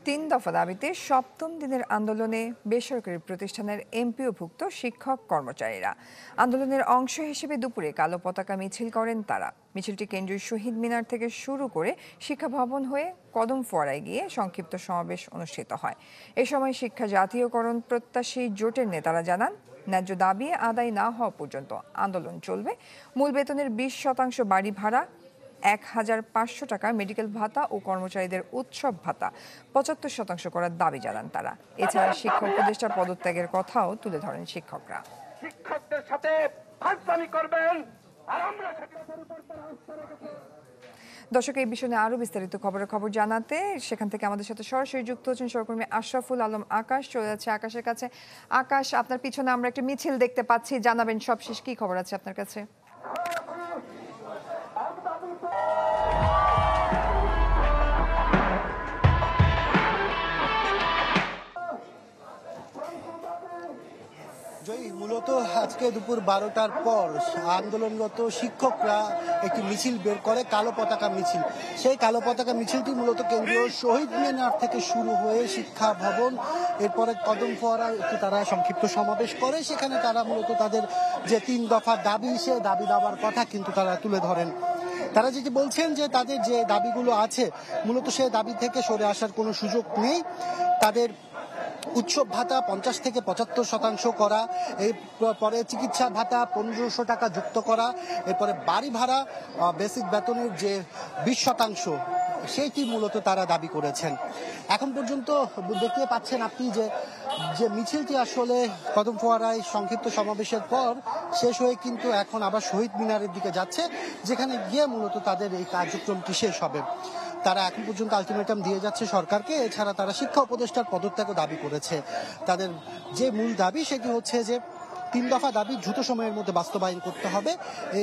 তিন দফা দাবিতে সপ্তম দিনের আন্দোলনে বেসরকারি প্রতিষ্ঠানের এমপিওভুক্ত শিক্ষক কর্মচারীরা আন্দোলনের অংশ হিসেবে দুপুরে কালো পতাকা মিছিল করেন তারা। মিছিলটি কেন্দ্রীয় শহীদ মিনার থেকে শুরু করে শিক্ষা ভবন হয়ে কদম ফোয়ারায় গিয়ে সংক্ষিপ্ত সমাবেশ অনুষ্ঠিত হয়। এ সময় শিক্ষা জাতীয়করণ প্রত্যাশী জোটের নেতারা জানান, ন্যায্য দাবি আদায় না হওয়া পর্যন্ত আন্দোলন চলবে। মূল বেতনের 20% বাড়ি ভাড়া, 1500 টাকা মেডিকেল ভাতা ও কর্মচারীদের উৎসব ভাতা 75% করার দাবি জানান তারা। এছাড়া শিক্ষক উপদেষ্টার পদত্যাগের কথাও তুলে ধরেন শিক্ষকরা। শিক্ষকদের সাথে ফাজলামি করবেন আর আমরা দর্শক, এই বিষয়ে আরো বিস্তারিত খবর জানাতে সেখান থেকে আমাদের সাথে সরাসরি যুক্ত হচ্ছেন সহকর্মী আশরাফুল আলম আকাশ। চলে যাচ্ছে আকাশের কাছে। আকাশ, আপনার পিছনে আমরা একটা মিছিল দেখতে পাচ্ছি, জানাবেন সবশেষ কি খবর আছে আপনার কাছে? মূলত আজকে দুপুর 12টার পর আন্দোলনরত শিক্ষকরা একটি মিছিল বের করে, কালো পতাকা মিছিল। সেই কালো পতাকা মিছিলটি মূলত কেন্দ্রীয় শহীদ মিনার থেকে শুরু হয়ে শিক্ষা ভবন, এরপরে কদম ফোয়ারা একটি তারা সংক্ষিপ্ত সমাবেশ করে। সেখানে তারা মূলত তাদের যে 3 দফা দাবি, সে দাবি দাবার কথা কিন্তু তারা তুলে ধরেন। তারা যেটি বলছেন যে তাদের যে দাবিগুলো আছে মূলত সে দাবি থেকে সরে আসার কোনো সুযোগ নেই। তাদের উৎসব ভাতা 50 থেকে 75% করা, এরপরে চিকিৎসা ভাতা 1500 টাকা যুক্ত করা, এরপরে বাড়ি ভাড়া বেসিক বেতনের যে 20% সেইটি মূলত তারা দাবি করেছেন। এখন পর্যন্ত দেখতে পাচ্ছেন আপনি যে মিছিলটি আসলে কদম ফোয়ারায় সংক্ষিপ্ত সমাবেশের পর শেষ হয়ে কিন্তু এখন আবার শহীদ মিনারের দিকে যাচ্ছে, যেখানে গিয়ে মূলত তাদের এই কার্যক্রমটি শেষ হবে। তারা এখন পর্যন্ত আলটিমেটাম দিয়ে যাচ্ছে সরকারকে। এছাড়া তারা শিক্ষা উপদেষ্টার পদত্যাগও দাবি করেছে। তাদের যে মূল দাবি সেটি হচ্ছে যে 3 দফা দাবি দ্রুত সময়ের মধ্যে বাস্তবায়ন করতে হবে।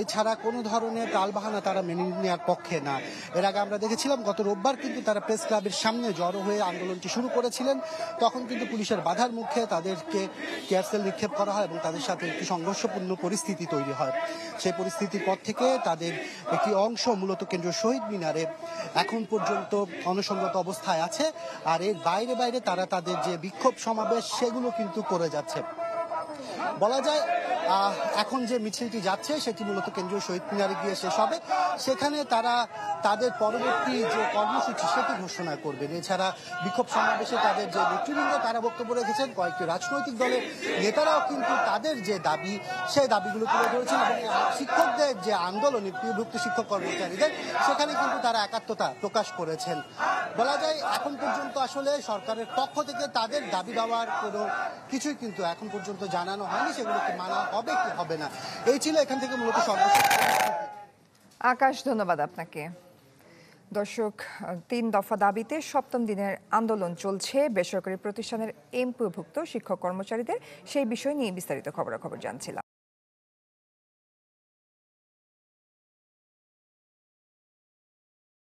এছাড়া কোনো ধরনের টালবাহানা তারা মেনে নেওয়ার পক্ষে না। এর আগে আমরা দেখেছিলাম গত রোববার কিন্তু তারা প্রেস ক্লাবের সামনে জড়ো হয়ে আন্দোলনটি শুরু করেছিলেন। তখন কিন্তু পুলিশের বাধার মুখে তাদেরকে টিয়ারশেল নিক্ষেপ করা হয় এবং তাদের সাথে একটি সংঘর্ষপূর্ণ পরিস্থিতি তৈরি হয়। সেই পরিস্থিতির পর থেকে তাদের একটি অংশ মূলত কেন্দ্রীয় শহীদ মিনারে এখন পর্যন্ত অনশনরত অবস্থায় আছে। আর এর বাইরে তারা তাদের যে বিক্ষোভ সমাবেশ সেগুলো কিন্তু করে যাচ্ছে। বলা যায় এখন যে মিছিলটি যাচ্ছে সেটি মূলত কেন্দ্রীয় শহীদ মিনারে গিয়ে শেষ হবে। সেখানে তারা তাদের পরবর্তী যে কর্মসূচি সেটি ঘোষণা করবেন। এছাড়া বিক্ষোভ সমাবেশে তাদের যে নেতৃবৃন্দ তারা বক্তব্য রেখেছেন, কয়েকটি রাজনৈতিক দলের নেতারাও কিন্তু তাদের যে দাবি সেই দাবিগুলো তুলে ধরেছেন এবং শিক্ষকদের যে আন্দোলন, এমপিওভুক্ত শিক্ষক কর্মচারীদের, সেখানে কিন্তু তারা একাত্মতা প্রকাশ করেছেন। বলা যায় এখন পর্যন্ত আসলে সরকারের পক্ষ থেকে তাদের দাবি দেওয়ার কোনো কিছুই কিন্তু এখন পর্যন্ত জানানো হয়নি, সেগুলোকে মানা হবে কি হবে না। এই ছিল এখান থেকে মূলত সর্বশেষ। আকাশ, ধন্যবাদ আপনাকে। দর্শক, 3 দফা দাবিতে সপ্তম দিনের আন্দোলন চলছে বেসরকারি প্রতিষ্ঠানের এমপিওভুক্ত শিক্ষক কর্মচারীদের। সেই বিষয় নিয়ে বিস্তারিত খবরাখবর জানছিলাম।